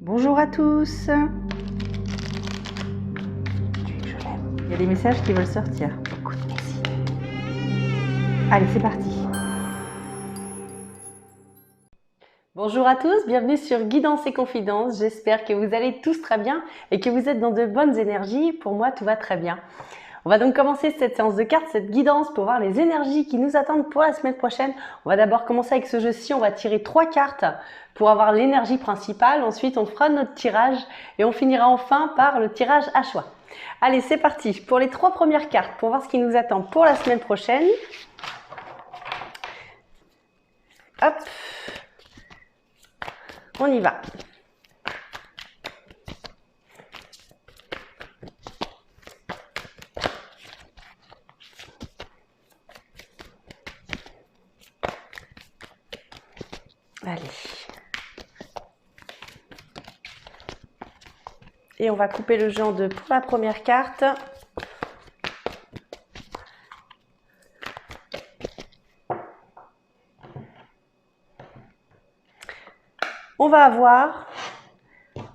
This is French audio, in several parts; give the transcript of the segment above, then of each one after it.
Bonjour à tous. Il y a des messages qui veulent sortir. Écoute, merci. Allez, c'est parti. Bonjour à tous, bienvenue sur Guidance et Confidences. J'espère que vous allez tous très bien et que vous êtes dans de bonnes énergies. Pour moi, tout va très bien. On va donc commencer cette séance de cartes, cette guidance pour voir les énergies qui nous attendent pour la semaine prochaine. On va d'abord commencer avec ce jeu-ci, on va tirer 3 cartes pour avoir l'énergie principale. Ensuite, on fera notre tirage et on finira enfin par le tirage à choix. Allez, c'est parti pour les 3 premières cartes pour voir ce qui nous attend pour la semaine prochaine. Hop, on y va. Allez. Et on va couper le jeu en deux pour la première carte. On va avoir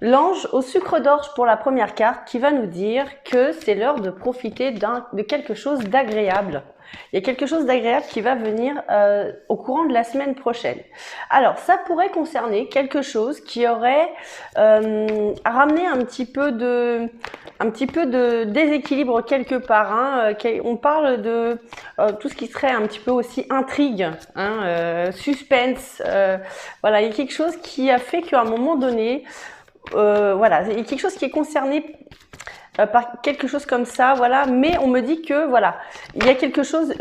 l'ange au sucre d'orge pour la première carte qui va nous dire que c'est l'heure de profiter de quelque chose d'agréable. Il y a quelque chose d'agréable qui va venir au courant de la semaine prochaine. Alors, ça pourrait concerner quelque chose qui aurait ramené un petit peu de déséquilibre quelque part. Hein. On parle de tout ce qui serait un petit peu aussi intrigue, hein, suspense. Voilà, il y a quelque chose qui a fait qu'à un moment donné, voilà, il y a quelque chose qui est concerné par quelque chose comme ça, voilà, mais on me dit que voilà, il y a quelque chose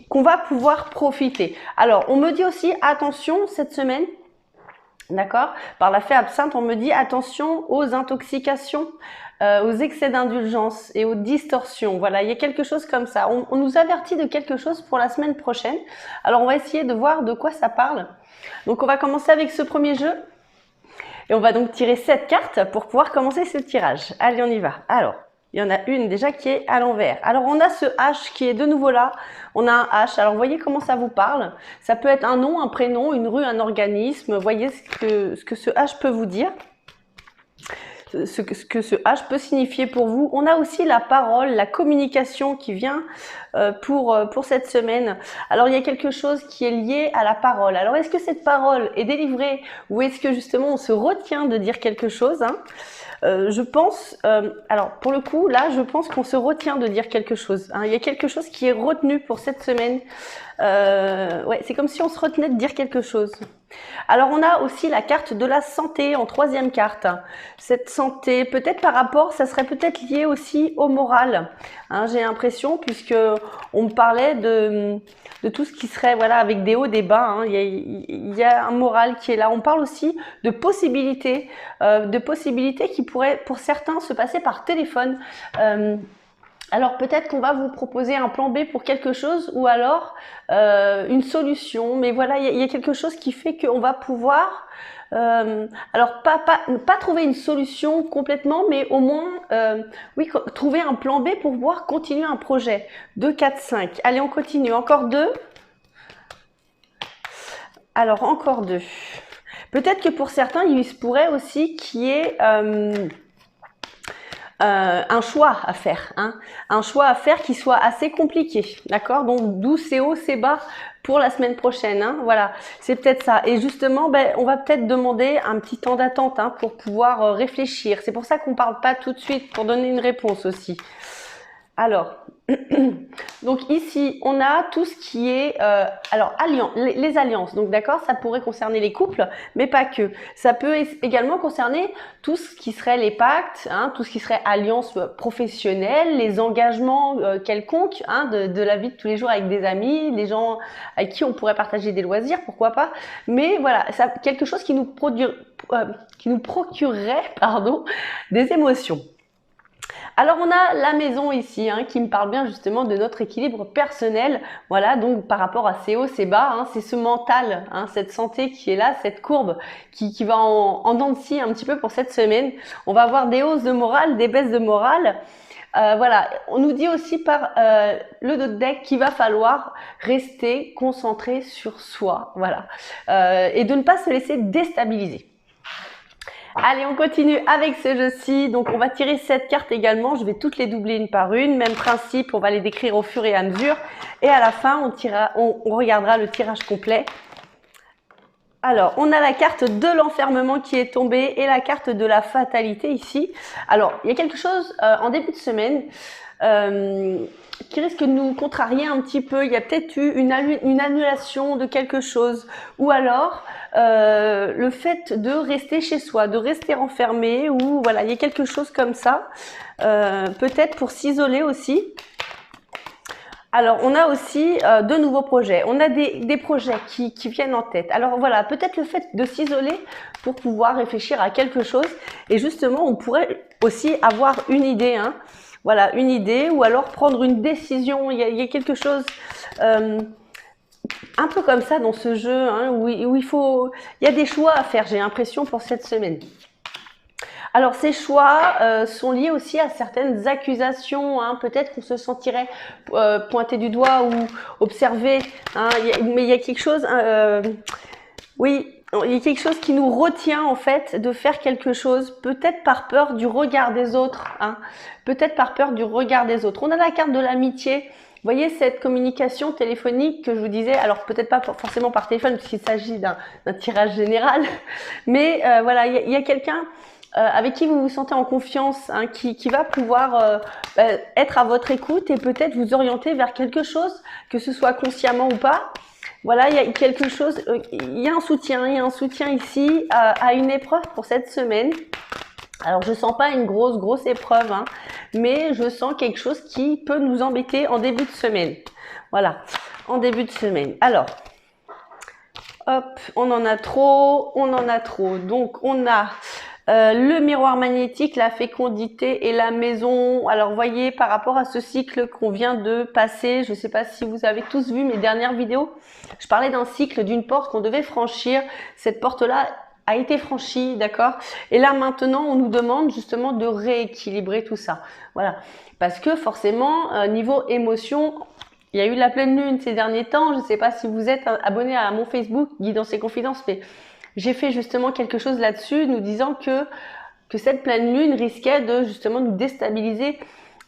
qu'on va pouvoir profiter. Alors, on me dit aussi attention cette semaine, d'accord, par la fée absinthe, on me dit attention aux intoxications, aux excès d'indulgence et aux distorsions. Voilà, il y a quelque chose comme ça. On nous avertit de quelque chose pour la semaine prochaine. Alors, on va essayer de voir de quoi ça parle. Donc, on va commencer avec ce premier jeu. Et on va donc tirer 7 cartes pour pouvoir commencer ce tirage. Allez, on y va. Alors, il y en a une déjà qui est à l'envers. Alors, on a ce H qui est de nouveau là. On a un H. Alors, voyez comment ça vous parle. Ça peut être un nom, un prénom, une rue, un organisme. Voyez ce que ce H peut vous dire. Ce que ce H peut signifier pour vous. On a aussi la parole, la communication qui vient pour cette semaine. Alors, il y a quelque chose qui est lié à la parole. Alors, est-ce que cette parole est délivrée ou est-ce que justement on se retient de dire quelque chose, hein? Je pense, alors pour le coup, là, je pense qu'on se retient de dire quelque chose, hein. Il y a quelque chose qui est retenu pour cette semaine. Ouais, c'est comme si on se retenait de dire quelque chose. Alors, on a aussi la carte de la santé en troisième carte. Cette santé, peut-être par rapport, ça serait peut-être lié aussi au moral, hein, j'ai l'impression, puisque on me parlait de tout ce qui serait, voilà, avec des hauts, des bas, hein. Il y a un moral qui est là. On parle aussi de possibilités qui pourraient, pour certains, se passer par téléphone. Alors peut-être qu'on va vous proposer un plan B pour quelque chose ou alors une solution. Mais voilà, il y a quelque chose qui fait qu'on va pouvoir, alors pas trouver une solution complètement, mais au moins oui, trouver un plan B pour pouvoir continuer un projet. 2, 4, 5. Allez, on continue. Encore 2. Alors encore 2. Peut-être que pour certains, il se pourrait aussi qu'il y ait un choix à faire, hein, un choix à faire qui soit assez compliqué, d'accord? Donc d'où c'est haut, c'est bas pour la semaine prochaine, hein, voilà, c'est peut-être ça. Et justement, ben, on va peut-être demander un petit temps d'attente, hein, pour pouvoir réfléchir. C'est pour ça qu'on parle pas tout de suite pour donner une réponse aussi. Alors, donc ici, on a tout ce qui est, alors les alliances. Donc d'accord, ça pourrait concerner les couples, mais pas que. Ça peut également concerner tout ce qui serait les pactes, hein, tout ce qui serait alliances professionnelles, les engagements quelconques, hein, de la vie de tous les jours avec des amis, les gens avec qui on pourrait partager des loisirs, pourquoi pas. Mais voilà, ça, quelque chose qui nous procurerait, pardon, des émotions. Alors on a la maison ici, hein, qui me parle bien justement de notre équilibre personnel. Voilà, donc par rapport à ces hauts, ces bas, hein, c'est ce mental, hein, cette santé qui est là, cette courbe qui va en dents de scie un petit peu pour cette semaine. On va avoir des hausses de morale, des baisses de morale. Voilà, on nous dit aussi par le dos de deck qu'il va falloir rester concentré sur soi, voilà, et de ne pas se laisser déstabiliser. Allez, on continue avec ce jeu-ci. Donc, on va tirer cette carte également. Je vais toutes les doubler une par une. Même principe, on va les décrire au fur et à mesure. Et à la fin, on regardera le tirage complet. Alors, on a la carte de l'enfermement qui est tombée et la carte de la fatalité ici. Alors, il y a quelque chose en début de semaine qui risque de nous contrarier un petit peu. Il y a peut-être eu une annulation de quelque chose, ou alors le fait de rester chez soi, de rester enfermé, ou voilà, il y a quelque chose comme ça, peut-être pour s'isoler aussi. Alors, on a aussi de nouveaux projets. On a des projets qui viennent en tête. Alors voilà, peut-être le fait de s'isoler pour pouvoir réfléchir à quelque chose. Et justement, on pourrait aussi avoir une idée, hein. Voilà, une idée, ou alors prendre une décision. Il y a quelque chose un peu comme ça dans ce jeu, hein, où il y a des choix à faire, j'ai l'impression, pour cette semaine. Alors, ces choix sont liés aussi à certaines accusations, hein. Peut-être qu'on se sentirait pointé du doigt ou observé, hein. Mais il y a quelque chose, oui, il y a quelque chose qui nous retient en fait de faire quelque chose, peut-être par peur du regard des autres, hein. Peut-être par peur du regard des autres. On a la carte de l'amitié. Vous voyez cette communication téléphonique que je vous disais, alors peut-être pas forcément par téléphone puisqu'il s'agit d'un tirage général, mais voilà, il y a quelqu'un avec qui vous vous sentez en confiance, hein, qui va pouvoir être à votre écoute et peut-être vous orienter vers quelque chose, que ce soit consciemment ou pas. Voilà, il y a quelque chose, il y a un soutien ici à une épreuve pour cette semaine. Alors, je sens pas une grosse épreuve, hein, mais je sens quelque chose qui peut nous embêter en début de semaine. Voilà, en début de semaine. Alors, hop, on en a trop. Donc, on a le miroir magnétique, la fécondité et la maison. Alors, voyez, par rapport à ce cycle qu'on vient de passer, je ne sais pas si vous avez tous vu mes dernières vidéos, je parlais d'un cycle, d'une porte qu'on devait franchir. Cette porte-là a été franchie, d'accord? Et là, maintenant, on nous demande justement de rééquilibrer tout ça. Voilà. Parce que forcément, niveau émotion, il y a eu la pleine lune ces derniers temps. Je ne sais pas si vous êtes abonné à mon Facebook, Guidance et Confidences, mais j'ai fait justement quelque chose là-dessus, nous disant que cette pleine lune risquait de justement nous déstabiliser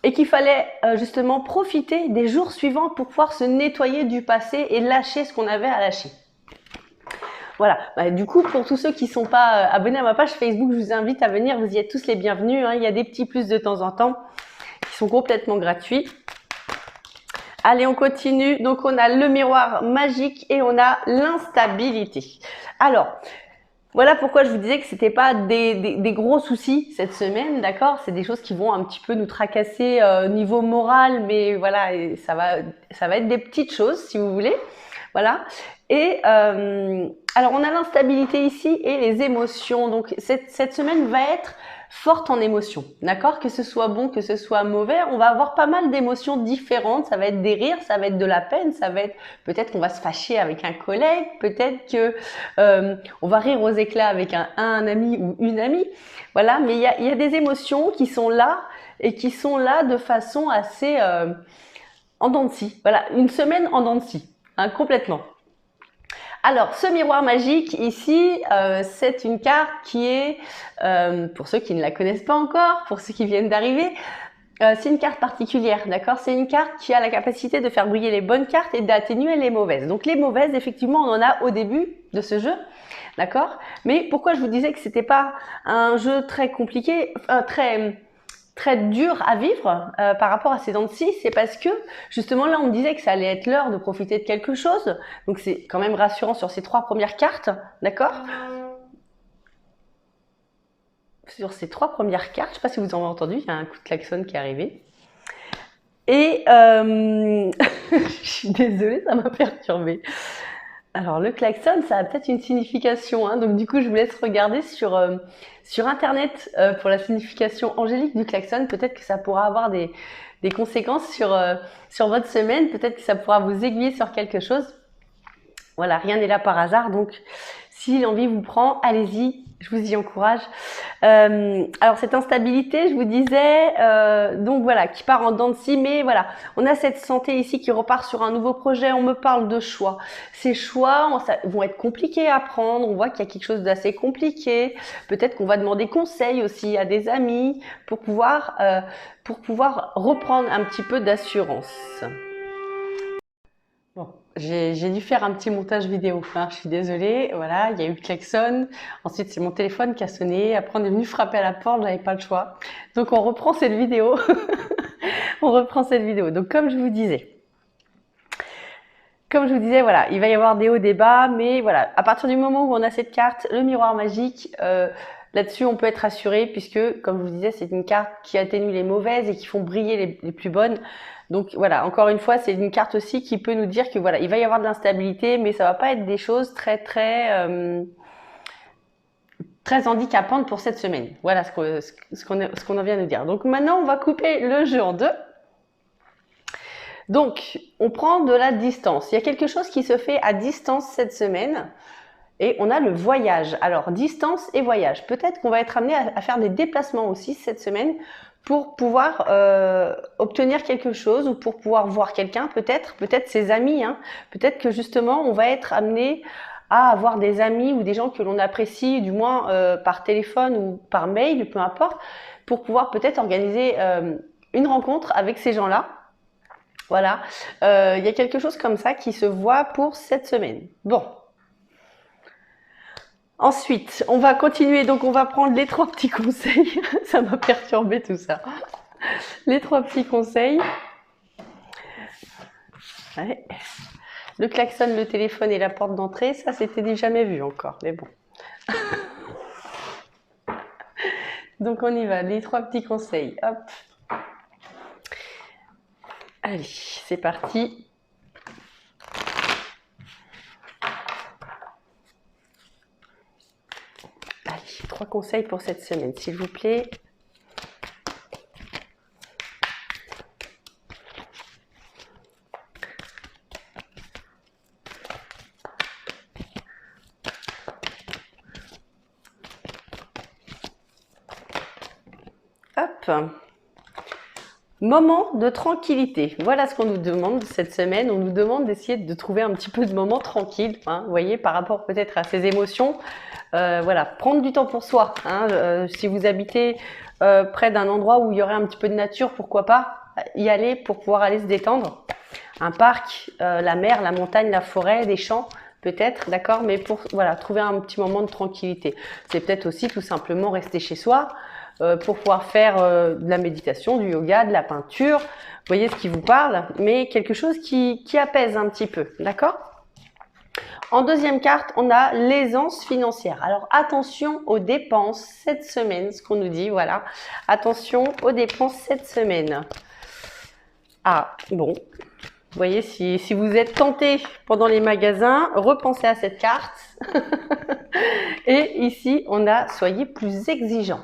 et qu'il fallait justement profiter des jours suivants pour pouvoir se nettoyer du passé et lâcher ce qu'on avait à lâcher. Voilà, du coup, pour tous ceux qui ne sont pas abonnés à ma page Facebook, je vous invite à venir, vous y êtes tous les bienvenus, hein. Il y a des petits plus de temps en temps qui sont complètement gratuits. Allez, on continue. Donc, on a le miroir magique et on a l'instabilité. Alors, voilà pourquoi je vous disais que c'était pas des gros soucis cette semaine, d'accord? C'est des choses qui vont un petit peu nous tracasser au niveau moral, mais voilà, ça va être des petites choses si vous voulez. Voilà. Et alors, on a l'instabilité ici et les émotions. Donc, cette semaine va être forte en émotions, d'accord? Que ce soit bon, que ce soit mauvais, on va avoir pas mal d'émotions différentes. Ça va être des rires, ça va être de la peine, ça va être peut-être qu'on va se fâcher avec un collègue, peut-être que on va rire aux éclats avec un ami ou une amie. Voilà, mais il y a des émotions qui sont là et qui sont là de façon assez en dents de scie. Voilà, une semaine en dents de scie, hein, complètement. Alors, ce miroir magique ici, c'est une carte qui est, pour ceux qui ne la connaissent pas encore, pour ceux qui viennent d'arriver, c'est une carte particulière, d'accord? C'est une carte qui a la capacité de faire briller les bonnes cartes et d'atténuer les mauvaises. Donc, les mauvaises, effectivement, on en a au début de ce jeu, d'accord? Mais pourquoi je vous disais que c'était pas un jeu très compliqué, très dur à vivre par rapport à ces dents de scie, c'est parce que justement là on me disait que ça allait être l'heure de profiter de quelque chose, donc c'est quand même rassurant sur ces 3 premières cartes, d'accord? Sur ces 3 premières cartes, je ne sais pas si vous en avez entendu, il y a un coup de klaxon qui est arrivé. Et je suis désolée, ça m'a perturbée. Alors le klaxon, ça a peut-être une signification, hein, donc du coup je vous laisse regarder sur internet pour la signification angélique du klaxon. Peut-être que ça pourra avoir des conséquences sur votre semaine, peut-être que ça pourra vous aiguiller sur quelque chose. Voilà, rien n'est là par hasard, donc si l'envie vous prend, allez-y, Je vous y encourage. Alors cette instabilité, je vous disais, donc voilà, qui part en dents de scie, mais voilà, on a cette santé ici qui repart sur un nouveau projet. On me parle de choix. Ces choix vont être compliqués à prendre. On voit qu'il y a quelque chose d'assez compliqué. Peut-être qu'on va demander conseil aussi à des amis pour pouvoir reprendre un petit peu d'assurance. Bon, j'ai dû faire un petit montage vidéo, hein, je suis désolée, voilà, il y a eu le klaxon, ensuite c'est mon téléphone qui a sonné, après on est venu frapper à la porte, j'avais pas le choix. Donc on reprend cette vidéo, on reprend cette vidéo. Donc comme je vous disais, voilà, il va y avoir des hauts, des bas, mais voilà, à partir du moment où on a cette carte, le miroir magique, là-dessus on peut être rassuré puisque, comme je vous disais, c'est une carte qui atténue les mauvaises et qui font briller les plus bonnes. Donc voilà, encore une fois, c'est une carte aussi qui peut nous dire que voilà, il va y avoir de l'instabilité, mais ça va pas être des choses très handicapantes pour cette semaine. Voilà ce qu'on en vient de dire. Donc maintenant, on va couper le jeu en deux. Donc, on prend de la distance. Il y a quelque chose qui se fait à distance cette semaine. Et on a le voyage. Alors, distance et voyage. Peut-être qu'on va être amené à faire des déplacements aussi cette semaine pour pouvoir obtenir quelque chose ou pour pouvoir voir quelqu'un, peut-être ses amis. Hein. Peut-être que justement, on va être amené à avoir des amis ou des gens que l'on apprécie, du moins par téléphone ou par mail, peu importe, pour pouvoir peut-être organiser une rencontre avec ces gens-là. Voilà, il y a quelque chose comme ça qui se voit pour cette semaine. Bon. Ensuite, on va continuer, donc on va prendre les 3 petits conseils. Ça m'a perturbé tout ça. Les 3 petits conseils. Ouais. Le klaxon, le téléphone et la porte d'entrée, ça c'était du jamais vu encore, mais bon. Donc on y va, les 3 petits conseils. Hop. Allez, c'est parti. Allez, 3 conseils pour cette semaine, s'il vous plaît. Hop. Moment de tranquillité. Voilà ce qu'on nous demande cette semaine. On nous demande d'essayer de trouver un petit peu de moment tranquille. Hein, vous voyez, par rapport peut-être à ces émotions. Voilà, prendre du temps pour soi. Hein, si vous habitez près d'un endroit où il y aurait un petit peu de nature, pourquoi pas y aller pour pouvoir aller se détendre. Un parc, la mer, la montagne, la forêt, des champs, peut-être, d'accord, mais pour voilà, trouver un petit moment de tranquillité. C'est peut-être aussi tout simplement rester chez soi pour pouvoir faire de la méditation, du yoga, de la peinture. Vous voyez ce qui vous parle, mais quelque chose qui apaise un petit peu, d'accord? En deuxième carte, on a l'aisance financière. Alors attention aux dépenses cette semaine, ce qu'on nous dit, voilà. Attention aux dépenses cette semaine. Ah, bon. Vous voyez, si vous êtes tenté pendant les magasins, repensez à cette carte. Et ici, on a « Soyez plus exigeants ».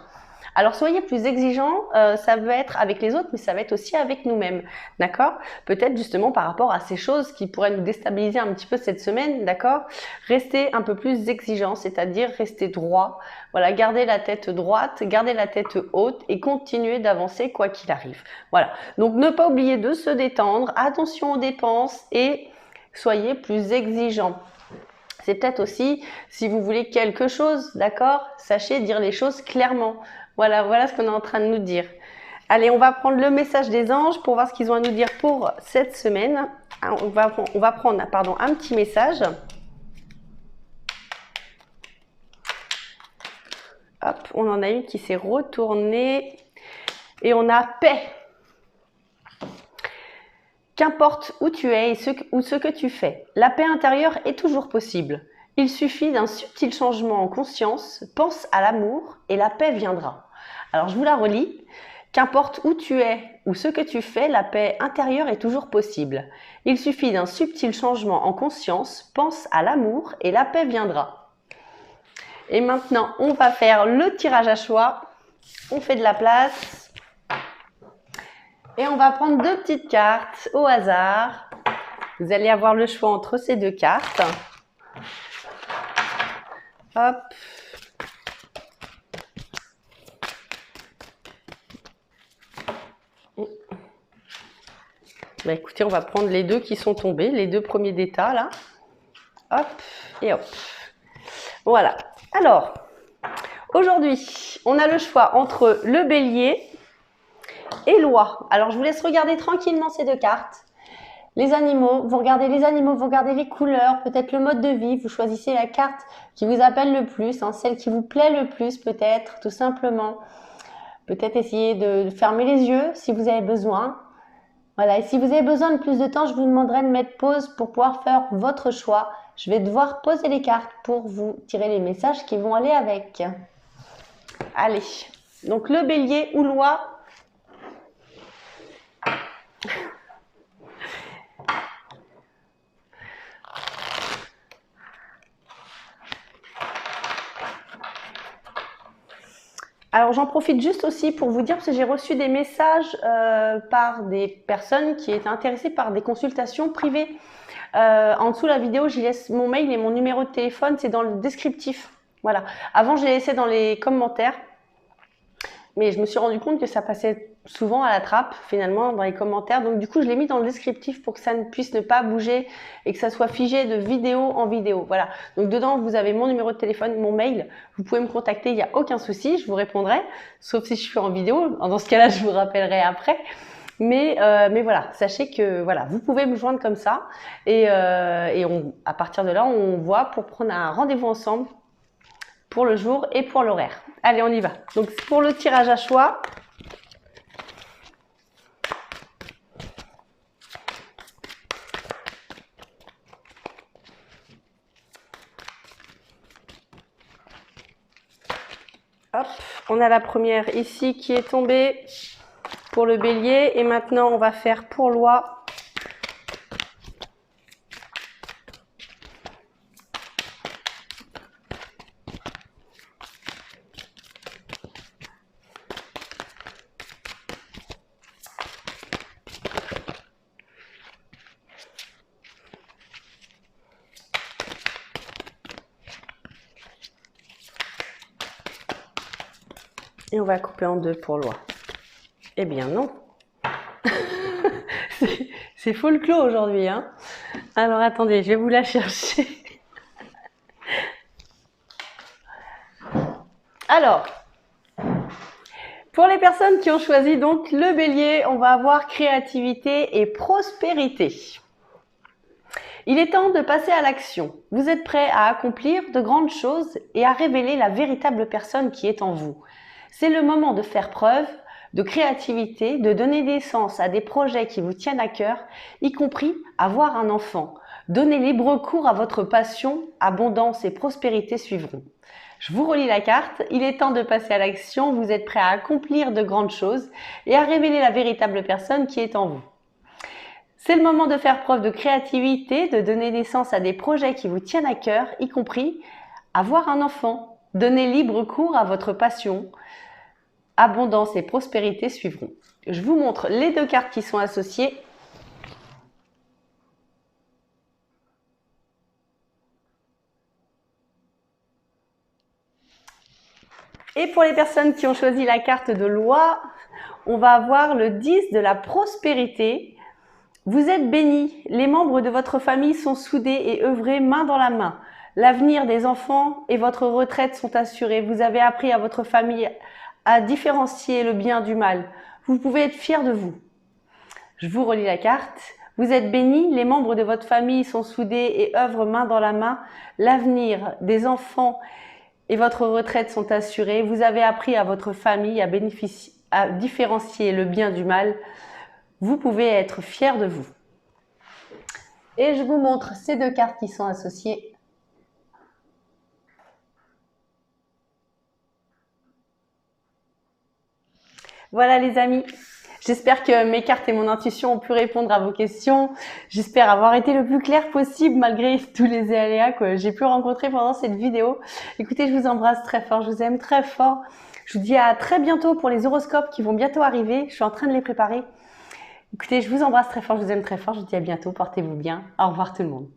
Alors, soyez plus exigeants, ça va être avec les autres, mais ça va être aussi avec nous-mêmes, d'accord? Peut-être justement par rapport à ces choses qui pourraient nous déstabiliser un petit peu cette semaine, d'accord? Restez un peu plus exigeants, c'est-à-dire restez droit. Voilà, gardez la tête droite, gardez la tête haute et continuez d'avancer quoi qu'il arrive. Voilà, donc ne pas oublier de se détendre, attention aux dépenses et soyez plus exigeants. C'est peut-être aussi, si vous voulez quelque chose, d'accord? Sachez dire les choses clairement. Voilà ce qu'on est en train de nous dire. Allez, on va prendre le message des anges pour voir ce qu'ils ont à nous dire pour cette semaine. On va prendre un petit message. Hop, on en a une qui s'est retournée. Et on a paix. Qu'importe où tu es ou ce que tu fais, la paix intérieure est toujours possible. Il suffit d'un subtil changement en conscience, pense à l'amour et la paix viendra. Alors je vous la relis. Qu'importe où tu es ou ce que tu fais, la paix intérieure est toujours possible. Il suffit d'un subtil changement en conscience, pense à l'amour et la paix viendra. Et maintenant, on va faire le tirage à choix. On fait de la place. Et on va prendre 2 petites cartes au hasard. Vous allez avoir le choix entre ces 2 cartes. Hop. Bah, écoutez, on va prendre les deux qui sont tombés, les deux premiers d'état là. Hop et hop. Voilà. Alors, aujourd'hui, on a le choix entre le bélier et l'oie. Alors, je vous laisse regarder tranquillement ces deux cartes. Les animaux, vous regardez les animaux, vous regardez les couleurs, peut-être le mode de vie, vous choisissez la carte qui vous appelle le plus, hein, celle qui vous plaît le plus peut-être, tout simplement. Peut-être essayer de fermer les yeux si vous avez besoin. Voilà, et si vous avez besoin de plus de temps, je vous demanderai de mettre pause pour pouvoir faire votre choix. Je vais devoir poser les cartes pour vous tirer les messages qui vont aller avec. Allez, donc le bélier ou l'oie. Alors j'en profite juste aussi pour vous dire, parce que j'ai reçu des messages par des personnes qui étaient intéressées par des consultations privées. En dessous de la vidéo, j'y laisse mon mail et mon numéro de téléphone, c'est dans le descriptif. Voilà. Avant, je l'ai laissé dans les commentaires, mais je me suis rendu compte que ça passait souvent à la trappe, finalement, dans les commentaires. Donc du coup, je l'ai mis dans le descriptif pour que ça ne puisse ne pas bouger et que ça soit figé de vidéo en vidéo. Voilà. Donc dedans, vous avez mon numéro de téléphone, mon mail. Vous pouvez me contacter, il n'y a aucun souci, je vous répondrai. Sauf si je suis en vidéo. Dans ce cas-là, je vous rappellerai après. Mais voilà, sachez que voilà, vous pouvez me joindre comme ça. Et à partir de là, on voit pour prendre un rendez-vous ensemble pour le jour et pour l'horaire. Allez, on y va. Donc pour le tirage à choix, hop, on a la première ici qui est tombée pour le bélier et maintenant on va faire pour l'oie. Et on va couper en deux pour l'oie. Eh bien non. C'est full clos aujourd'hui, hein. Alors attendez, je vais vous la chercher. Alors, pour les personnes qui ont choisi donc le bélier, on va avoir créativité et prospérité. Il est temps de passer à l'action. Vous êtes prêt à accomplir de grandes choses et à révéler la véritable personne qui est en vous. C'est le moment de faire preuve de créativité, de donner des sens à des projets qui vous tiennent à cœur, y compris avoir un enfant. Donnez libre cours à votre passion, abondance et prospérité suivront. Je vous relis la carte, il est temps de passer à l'action, vous êtes prêt à accomplir de grandes choses et à révéler la véritable personne qui est en vous. C'est le moment de faire preuve de créativité, de donner naissance à des projets qui vous tiennent à cœur, y compris avoir un enfant. Donnez libre cours à votre passion, abondance et prospérité suivront. Je vous montre les deux cartes qui sont associées. Et pour les personnes qui ont choisi la carte de l'oie, on va avoir le 10 de la prospérité. Vous êtes bénis, les membres de votre famille sont soudés et œuvrés main dans la main. L'avenir des enfants et votre retraite sont assurés. Vous avez appris à votre famille à différencier le bien du mal. Vous pouvez être fiers de vous. Je vous relis la carte. Vous êtes bénis, les membres de votre famille sont soudés et œuvrent main dans la main. L'avenir des enfants et votre retraite sont assurés. Vous avez appris à votre famille à différencier le bien du mal. Vous pouvez être fiers de vous. Et je vous montre ces deux cartes qui sont associées. Voilà les amis, j'espère que mes cartes et mon intuition ont pu répondre à vos questions. J'espère avoir été le plus clair possible malgré tous les aléas que j'ai pu rencontrer pendant cette vidéo. Écoutez, je vous embrasse très fort, je vous aime très fort. Je vous dis à très bientôt pour les horoscopes qui vont bientôt arriver. Je suis en train de les préparer. Écoutez, je vous embrasse très fort, je vous aime très fort. Je vous dis à bientôt, portez-vous bien. Au revoir tout le monde.